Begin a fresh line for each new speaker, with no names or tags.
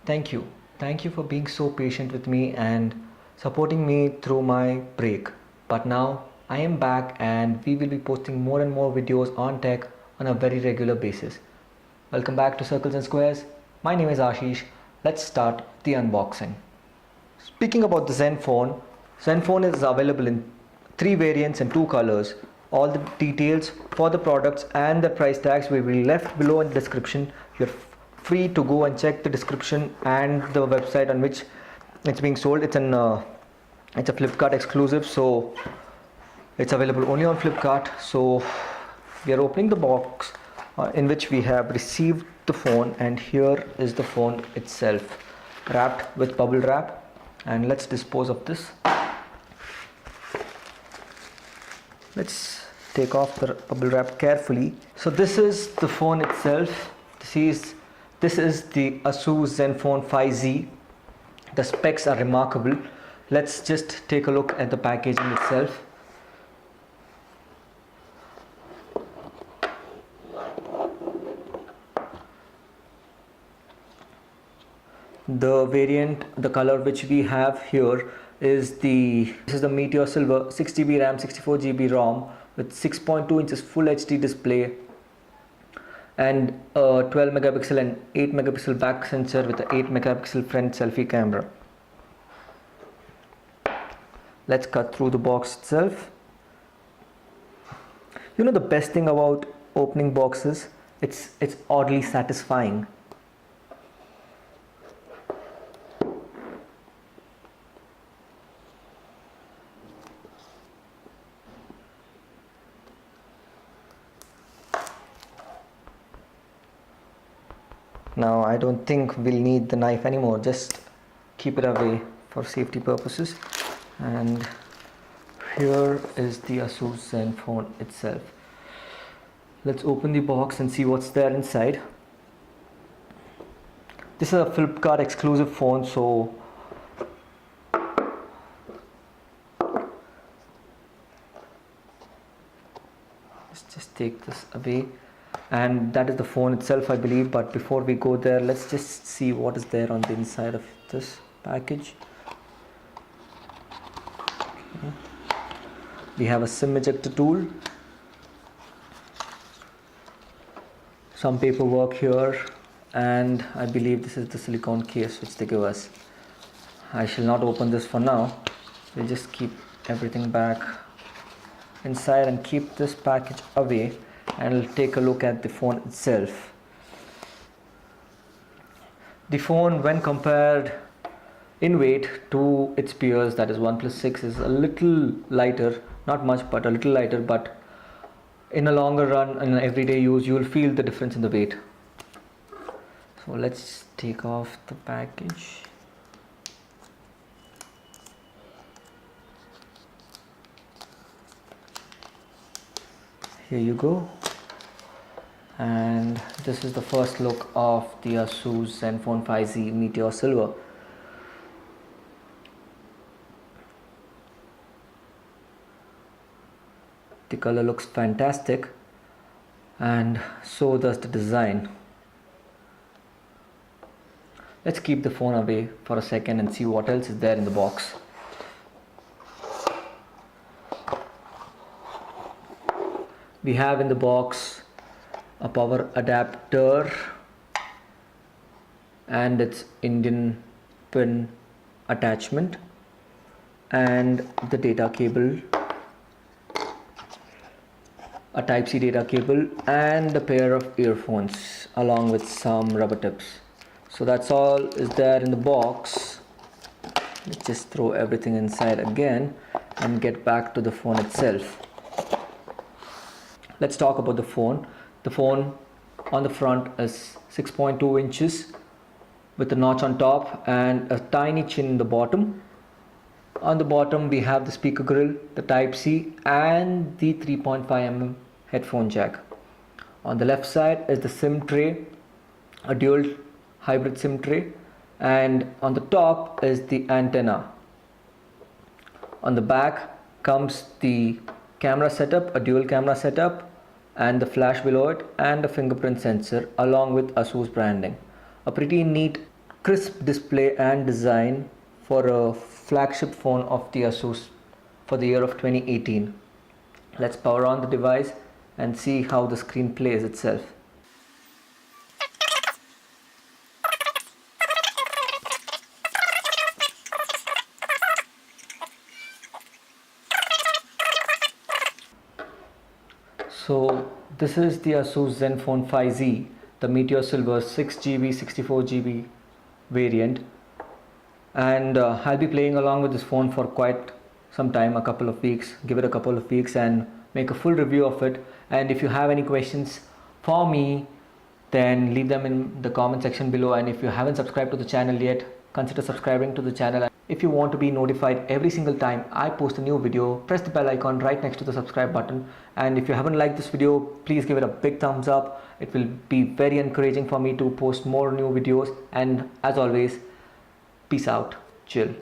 Thank you. Thank you for being so patient with me and supporting me through my break. But now I am back and we will be posting more and more videos on tech on a very regular basis. Welcome back to Circles and Squares. My name is Ashish. Let's start the unboxing. Speaking about the Zenfone, Zenfone is available in 3 variants and 2 colors. All the details for the products and the price tags will be left below in the description. You're free to go and check the description and the website on which it's being sold. It's a Flipkart exclusive, so it's available only on Flipkart. So we are opening the box in which we have received the phone, and here is the phone itself, wrapped with bubble wrap. And let's dispose of this. Let's take off the bubble wrap carefully. So this is the phone itself. This is the Asus Zenfone 5Z. The specs are remarkable. Let's just take a look at the packaging itself. The variant, the color which we have here is the Meteor Silver, 6GB RAM, 64GB ROM with 6.2 inches Full HD display and a 12 megapixel and 8 megapixel back sensor with an 8 megapixel front selfie camera. Let's cut through the box itself. You know, the best thing about opening boxes, it's oddly satisfying. Now I don't think we'll need the knife anymore, just keep it away for safety purposes. And here is the Asus Zenfone itself. Let's open the box and see what's there inside. This is a Flipkart exclusive phone, so let's just take this away. And that is the phone itself, I believe. But before we go there, let's just see what is there on the inside of this package. Okay. We have a SIM ejector tool, some paperwork here, and I believe this is the silicone case which they give us. I shall not open this for now. We'll just keep everything back inside and keep this package away, and we'll take a look at the phone itself. The phone, when compared in weight to its peers, that is OnePlus 6, is a little lighter, not much but a little lighter, but in a longer run, in everyday use, you will feel the difference in the weight. So let's take off the package. Here you go. And this is the first look of the Asus Zenfone 5Z Meteor Silver. The color looks fantastic, and so does the design. Let's keep the phone away for a second and see what else is there in the box. We have in the box a power adapter and its Indian pin attachment, and the data cable, a Type-C data cable, and a pair of earphones along with some rubber tips. So that's all is there in the box. Let's just throw everything inside again and get back to the phone itself. Let's talk about the phone. The phone on the front is 6.2 inches with a notch on top and a tiny chin in the bottom. On the bottom we have the speaker grill, the Type-C, and the 3.5mm headphone jack. On the left side is the SIM tray, a dual hybrid SIM tray, and on the top is the antenna. On the back comes the camera setup, a dual camera setup, and the flash below it, and a fingerprint sensor along with Asus branding. A pretty neat crisp display and design for a flagship phone of the Asus for the year of 2018. Let's power on the device and see how the screen plays itself. So this is the Asus Zenfone 5Z, the Meteor Silver 6GB 64GB variant, and I'll be playing along with this phone for quite some time, a couple of weeks, give it a couple of weeks and make a full review of it. And if you have any questions for me, then leave them in the comment section below, and if you haven't subscribed to the channel yet, consider subscribing to the channel. If you want to be notified every single time I post a new video, press the bell icon right next to the subscribe button. And if you haven't liked this video, please give it a big thumbs up. It will be very encouraging for me to post more new videos. And as always, peace out, chill.